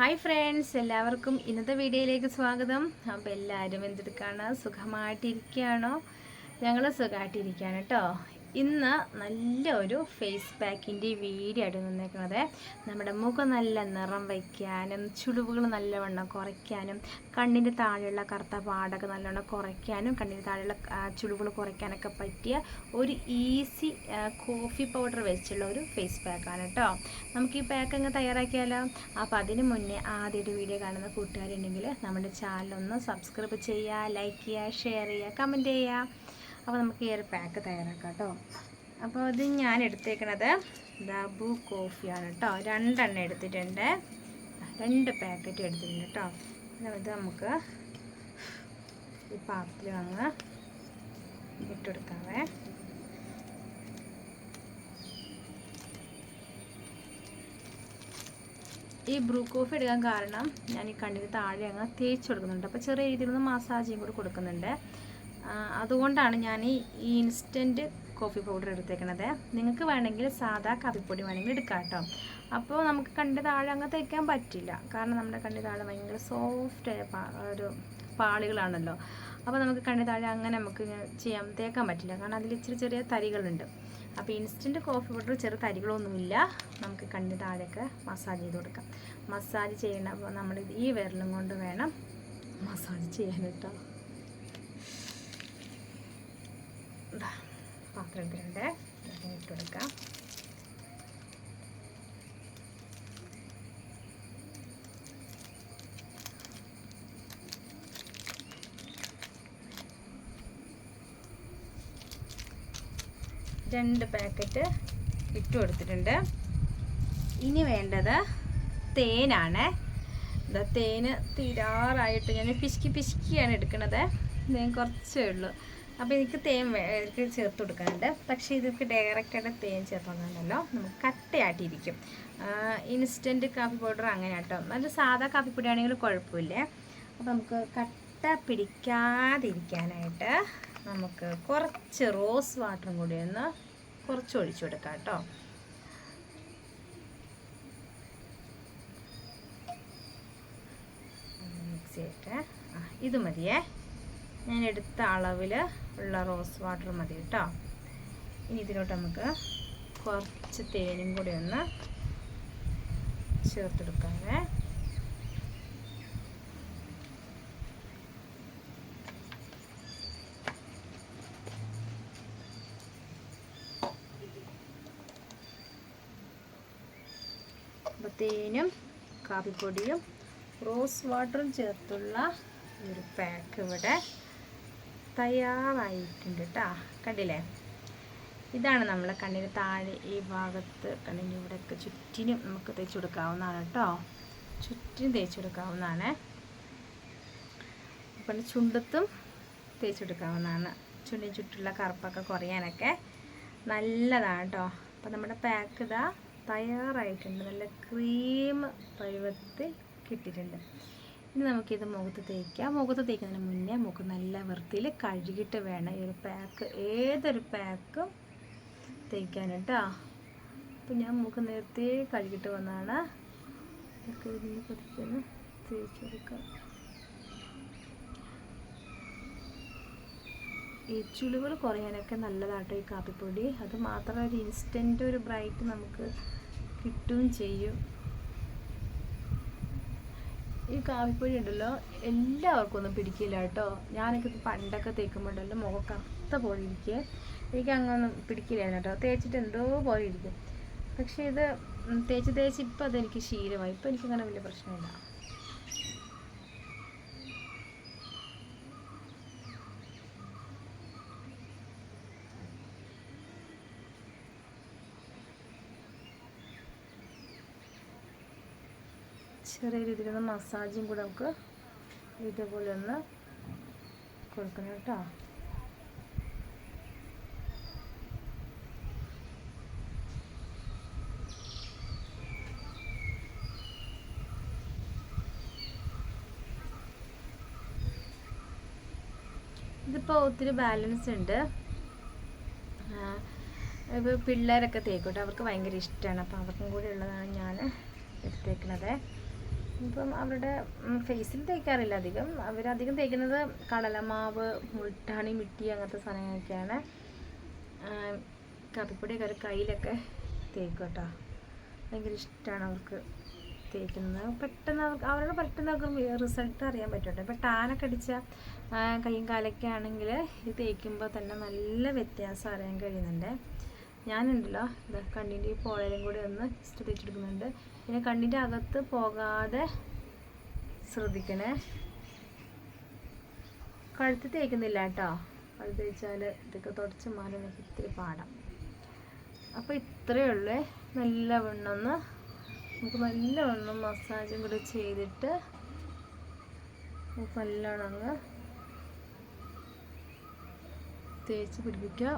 Hi friends, എല്ലാവർക്കും ഇന്നത്തെ വീഡിയോയിലേക്ക് സ്വാഗതം. അപ്പോൾ എല്ലാവരും എന്തെടുക്കുകയാണ്? സുഖമായിട്ടിരിക്കുകയാണോ? ഞങ്ങൾ സുഖമായിട്ടിരിക്കുകയാണ് കേട്ടോ. ഇന്ന് നല്ലൊരു ഫേസ് പാക്കിൻ്റെ വീഡിയോ ആയിട്ട് വന്നേക്കുന്നത്. നമ്മുടെ മുഖം നല്ല നിറം വയ്ക്കാനും ചുളിവുകൾ നല്ലവണ്ണം കുറയ്ക്കാനും കണ്ണിൻ്റെ താഴെയുള്ള കറുത്ത പാടൊക്കെ നല്ലവണ്ണം കുറയ്ക്കാനും കണ്ണിൻ്റെ താഴെയുള്ള ചുളിവുകൾ കുറയ്ക്കാനൊക്കെ പറ്റിയ ഒരു ഈസി കോഫി പൗഡർ വെച്ചുള്ള ഒരു ഫേസ് പാക്കാണ് കേട്ടോ. നമുക്ക് ഈ പാക്ക് അങ്ങ് തയ്യാറാക്കിയാലോ? അപ്പോൾ അതിന് മുന്നേ ആദ്യമായിട്ട് വീഡിയോ കാണുന്ന കൂട്ടുകാരുണ്ടെങ്കിൽ നമ്മുടെ ചാനലൊന്ന് സബ്സ്ക്രൈബ് ചെയ്യുക, ലൈക്ക് ചെയ്യുക, ഷെയർ ചെയ്യുക, കമൻറ്റ് ചെയ്യുക. അപ്പോൾ നമുക്ക് ഈ ഒരു പാക്ക് തയ്യാറാക്കാം കേട്ടോ. അപ്പോൾ ഇത് ഞാൻ എടുത്തേക്കണത് ദബു കോഫിയാണ് കേട്ടോ. 2 എണ്ണം എടുത്തിട്ടുണ്ട്, 2 പാക്കറ്റ് എടുത്തിട്ടുണ്ട് കേട്ടോ. ഇത് നമുക്ക് ഈ പാത്രത്തിൽ അങ്ങ് ഇട്ടെടുക്കാവേ. ഈ ബ്രൂ കോഫി എടുക്കാൻ കാരണം ഞാൻ ഈ കണ്ണിന് താഴെ അങ്ങ് തേച്ച് കൊടുക്കുന്നുണ്ട്. അപ്പോൾ ചെറിയ രീതിയിലൊന്ന് മസാജും കൂടി കൊടുക്കുന്നുണ്ട്. അതുകൊണ്ടാണ് ഞാൻ ഈ ഇൻസ്റ്റൻറ്റ് കോഫി പൗഡർ എടുത്തേക്കണത്. നിങ്ങൾക്ക് വേണമെങ്കിൽ സാധാ കാപ്പിപ്പൊടി വേണമെങ്കിൽ എടുക്കാം കേട്ടോ. അപ്പോൾ നമുക്ക് കണ്ണിൻ്റെ താഴെ അങ്ങ് തേക്കാൻ പറ്റില്ല, കാരണം നമ്മുടെ കണ്ണിൻ്റെ താഴെ ഭയങ്കര സോഫ്റ്റായ ഒരു പാളികളാണല്ലോ. അപ്പോൾ നമുക്ക് കണ്ണിൻ്റെ താഴെ അങ്ങനെ നമുക്ക് തേക്കാൻ പറ്റില്ല, കാരണം അതിൽ ഇച്ചിരി ചെറിയ തരികളുണ്ട്. അപ്പോൾ ഇൻസ്റ്റൻറ്റ് കോഫി പൗഡർ ചെറു തരികളൊന്നുമില്ല. നമുക്ക് കണ്ണിൻ്റെ താഴെയൊക്കെ മസാജ് ചെയ്ത് കൊടുക്കാം. മസാജ് ചെയ്യണം. അപ്പോൾ നമ്മൾ ഈ വിരലും കൊണ്ട് വേണം മസാജ് ചെയ്യാൻ കേട്ടോ. പാത്രം എടുത്തിട്ടുണ്ട്, ഇട്ട് കൊടുക്കാം. രണ്ട് പാക്കറ്റ് ഇട്ട് കൊടുത്തിട്ടുണ്ട്. ഇനി വേണ്ടത് തേനാണ്. തേന് തീരാറായിട്ട് ഞാൻ പിശുക്കിയാണ് എടുക്കുന്നത്. തേൻ കുറച്ചേ ഉള്ളൂ. അപ്പോൾ എനിക്ക് തേൻ ചേർത്ത് കൊടുക്കാനുണ്ട്. പക്ഷേ ഇതിற்கு ഡയറക്റ്റായിട്ട് തേൻ ചേർത്തോണ്ടല്ലോ നമുക്ക് കട്ടയായിട്ടിരിക്കും. ഇൻസ്റ്റൻറ്റ് കാപ്പി പൗഡർ അങ്ങനെ കേട്ടോ. നല്ല സാധാ കാപ്പിപ്പൊടി ആണെങ്കിൽ കുഴപ്പമില്ലേ. അപ്പോൾ നമുക്ക് കട്ട പിടിക്കാതിരിക്കാനായിട്ട് നമുക്ക് കുറച്ച് റോസ് വാട്ടറും കൂടി ഒന്ന് കുറച്ച് ഒഴിച്ചു കൊടുക്കാം കേട്ടോ. മിക്സ് ചെയ്തിട്ട് ഇത് മതിയേ. ഞാൻ എടുത്ത അളവിൽ ഉള്ള റോസ് വാട്ടർ മതി കേട്ടോ. ഇനി ഇതിലോട്ട് നമുക്ക് കുറച്ച് തേനും കൂടി ഒന്ന് ചേർത്തെടുക്കാവേ. അപ്പോൾ തേനും കാപ്പിപ്പൊടിയും റോസ് വാട്ടറും ചേർത്തുള്ള ഒരു പാക്ക് ഇവിടെ തയ്യാറായിട്ടുണ്ട് കേട്ടോ. കണ്ടില്ലേ? ഇതാണ് നമ്മളെ കണ്ണിന് താഴെ ഈ ഭാഗത്ത് കണ്ണിന് ഇവിടെയൊക്കെ ചുറ്റിനും നമുക്ക് തേച്ച് കൊടുക്കാവുന്നതാണ് കേട്ടോ. ചുറ്റിനും തേച്ച് കൊടുക്കാവുന്നതാണ്. അപ്പം ചുണ്ടത്തും തേച്ച് കൊടുക്കാവുന്നതാണ്. ചുണ്ടിന് ചുറ്റുള്ള കറുപ്പൊക്കെ കുറയാനൊക്കെ നല്ലതാണ് കേട്ടോ. അപ്പം നമ്മുടെ പാക്ക് ഇതാ തയ്യാറായിട്ടുണ്ട്. നല്ല ക്രീം പരുവത്തിൽ കിട്ടിയിട്ടുണ്ട്. ഇനി നമുക്കിത് മുഖത്ത് തേക്കാം. മുഖത്ത് തേക്കുന്നതിന് മുന്നേ മുഖം നല്ല വൃത്തിയിൽ കഴുകിയിട്ട് വേണം ഈ ഒരു പാക്ക്, ഏതൊരു പാക്കും തേക്കാൻ കേട്ടോ. അപ്പോൾ ഞാൻ മുഖം നേരത്തെ കഴുകിയിട്ട് വന്നതാണ്. പതിക്കൊന്ന് തേച്ച് കൊടുക്കാം. ഈ ചുളിവുകൾ കുറയാനൊക്കെ നല്ലതാട്ടോ ഈ കാപ്പിപ്പൊടി. അത് മാത്രമല്ല ഒരു ഇൻസ്റ്റൻറ്റ് ഒരു ബ്രൈറ്റ് നമുക്ക് കിട്ടുകയും ചെയ്യും. ഈ കാപ്പിപ്പൊടി ഉണ്ടല്ലോ എല്ലാവർക്കും ഒന്നും പിടിക്കില്ല കേട്ടോ. ഞാനൊക്കെ പണ്ടൊക്കെ തേക്കുമ്പോഴല്ലോ മുഖം കറുത്ത പോലെ ഇരിക്കുക. എനിക്ക് അങ്ങനൊന്നും പിടിക്കില്ല കേട്ടോ. തേച്ചിട്ട് എന്തോ പോലെ ഇരിക്കും. പക്ഷേ ഇത് തേച്ച് ഇപ്പം അതെനിക്ക് ശീലമായി. ഇപ്പം എനിക്കങ്ങനെ വലിയ പ്രശ്നമില്ല. ചെറിയ രീതിയിലൊന്ന് മസാജും കൂടെ നമുക്ക് ഇതേപോലെ ഒന്ന് കൊടുക്കണം കേട്ടോ. ഇതിപ്പോൾ ഒത്തിരി ബാലൻസ് ഉണ്ട്. ഇപ്പോൾ പിള്ളേരൊക്കെ തേക്കോട്ടെ, അവർക്ക് ഭയങ്കര ഇഷ്ടമാണ്. അപ്പോൾ അവർക്കും കൂടി ഉള്ളതാണ് ഞാൻ എടുത്തേക്കുന്നത്. ഇപ്പം അവരുടെ ഫേസിൽ തേക്കാറില്ല അധികം. അവരധികം തേക്കുന്നത് കടലമാവ്, മുൾട്ടാണി മിട്ടി അങ്ങനത്തെ സാധനങ്ങളൊക്കെയാണ്. കാപ്പിപ്പൊടിയൊക്കെ അവർ കയ്യിലൊക്കെ തേക്കും കേട്ടോ. ഭയങ്കര ഇഷ്ടമാണ് അവർക്ക് തേക്കുന്നത്. പെട്ടെന്ന് അവർക്ക് റിസൾട്ട് അറിയാൻ പറ്റും കേട്ടോ. ഇപ്പോൾ ടാനൊക്കെ അടിച്ച കൈയും കാലൊക്കെ ആണെങ്കിൽ ഇത് തേക്കുമ്പോൾ തന്നെ നല്ല വ്യത്യാസം അറിയാൻ കഴിയുന്നുണ്ട്. ഞാനുണ്ടല്ലോ ഇത് കണ്ണിൻ്റെ ഈ പോളയിലും കൂടി ഒന്ന് ജസ്റ്റ് തേച്ചെടുക്കുന്നുണ്ട്. പിന്നെ കണ്ണിൻ്റെ അകത്ത് പോകാതെ ശ്രദ്ധിക്കണേ. കഴുത്ത് തേക്കുന്നില്ല കേട്ടോ. അത് തേച്ചാൽ ഇതൊക്കെ തുടച്ച് മാറി എനിക്ക് ഇത്തിരി പാടാം. അപ്പോൾ ഇത്രയേ ഉള്ളൂ. നല്ലവണ്ണം മസാജും കൂടി ചെയ്തിട്ട് നല്ലോണം അങ്ങ് തേച്ച് പിടിപ്പിക്കുക.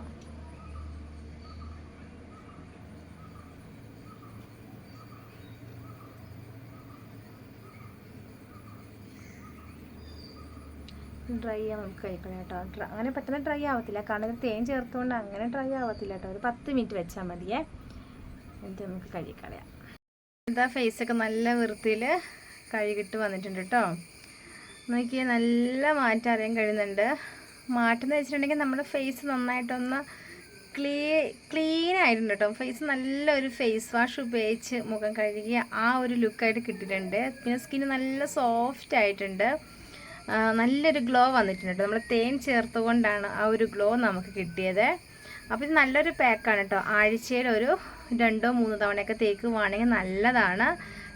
ഡ്രൈ ആവാൻ നമുക്ക് കഴിക്കണം കേട്ടോ. അങ്ങനെ പെട്ടെന്ന് ഡ്രൈ ആവത്തില്ല, കാരണം ഇത് തേൻ ചേർത്തുകൊണ്ട് അങ്ങനെ ഡ്രൈ ആവത്തില്ല കേട്ടോ. ഒരു 10 മിനിറ്റ് വെച്ചാൽ മതിയേ. എന്നിട്ട് നമുക്ക് കഴുകിക്കളയാം. എന്താ ഫേസൊക്കെ നല്ല വൃത്തിയിൽ കഴുകിട്ട് വന്നിട്ടുണ്ട് കേട്ടോ. നോക്കിയാൽ നല്ല മാറ്റം അറിയാൻ കഴിയുന്നുണ്ട്. മാറ്റം എന്ന് വെച്ചിട്ടുണ്ടെങ്കിൽ നമ്മുടെ ഫേസ് നന്നായിട്ടൊന്ന് ക്ലീൻ ആയിട്ടുണ്ട് കേട്ടോ. ഫേസ് നല്ലൊരു ഫേസ് വാഷ് ഉപയോഗിച്ച് മുഖം കഴുകിയ ആ ഒരു ലുക്കായിട്ട് കിട്ടിയിട്ടുണ്ട്. പിന്നെ സ്കിന്ന് നല്ല സോഫ്റ്റ് ആയിട്ടുണ്ട്. നല്ലൊരു ഗ്ലോ വന്നിട്ടുണ്ട് കേട്ടോ. നമ്മൾ തേൻ ചേർത്തുകൊണ്ടാണ് ആ ഒരു ഗ്ലോ നമുക്ക് കിട്ടിയത്. അപ്പോൾ ഇത് നല്ലൊരു പാക്കാണ് കേട്ടോ. ആഴ്ചയിൽ ഒരു 2-3 തവണയൊക്കെ തേക്കുവാണെങ്കിൽ നല്ലതാണ്.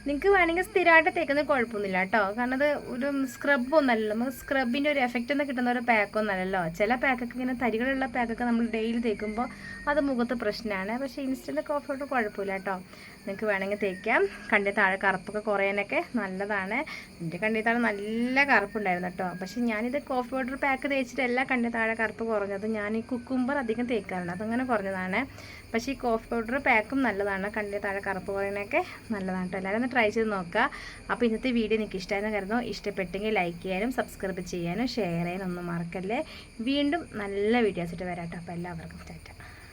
നിങ്ങൾക്ക് വേണമെങ്കിൽ സ്ഥിരമായിട്ട് തേക്കുന്നത് കുഴപ്പമൊന്നുമില്ല കേട്ടോ. കാരണം അത് ഒരു സ്ക്രബൊന്നുമല്ലല്ലോ. നമുക്ക് സ്ക്രബിൻ്റെ ഒരു എഫക്റ്റ് ഒന്നും കിട്ടുന്ന ഒരു പാക്കൊന്നുമല്ലല്ലോ. ചില പാക്കൊക്കെ ഇങ്ങനെ തരികളുള്ള പാക്കൊക്കെ നമ്മൾ ഡെയിലി തേക്കുമ്പോൾ അത് മുഖത്ത് പ്രശ്നമാണ്. പക്ഷേ ഇൻസ്റ്റൻറ്റ് കോഫി പൗഡർ കുഴപ്പമില്ല കേട്ടോ. നിങ്ങൾക്ക് വേണമെങ്കിൽ തേക്കാം. കണ്ണിൽ താഴെ കറുപ്പൊക്കെ കുറയാനൊക്കെ നല്ലതാണ്. എൻ്റെ കണ്ണിൽ താഴെ നല്ല കറുപ്പുണ്ടായിരുന്നു കേട്ടോ. പക്ഷേ ഞാനിത് കോഫി പൗഡർ പാക്ക് തേച്ചിട്ടല്ല കണ്ണിൽ താഴെ കറുപ്പ് കുറഞ്ഞത്. ഞാൻ ഈ കുക്കുംബർ അധികം തേക്കാറുണ്ട്, അതങ്ങനെ കുറഞ്ഞതാണ്. പക്ഷേ ഈ കോഫി പൗഡർ പാക്കും നല്ലതാണ്. കണ്ണിൽ താഴെ കറുപ്പ് കുറയാനൊക്കെ നല്ലതാണ് കേട്ടോ. എല്ലാവരും ഒന്ന് ട്രൈ ചെയ്ത് നോക്കുക. അപ്പോൾ ഇന്നത്തെ വീഡിയോ നിങ്ങൾക്ക് ഇഷ്ടമായെന്ന് കരുതുന്നു. ഇഷ്ടപ്പെട്ടെങ്കിൽ ലൈക്ക് ചെയ്യാനും സബ്സ്ക്രൈബ് ചെയ്യാനും ഷെയർ ചെയ്യാനും ഒന്നും മറക്കല്ലേ. വീണ്ടും നല്ല വീഡിയോസിട്ട് വരാം കേട്ടോ. അപ്പോൾ എല്ലാവർക്കും ടാറ്റ.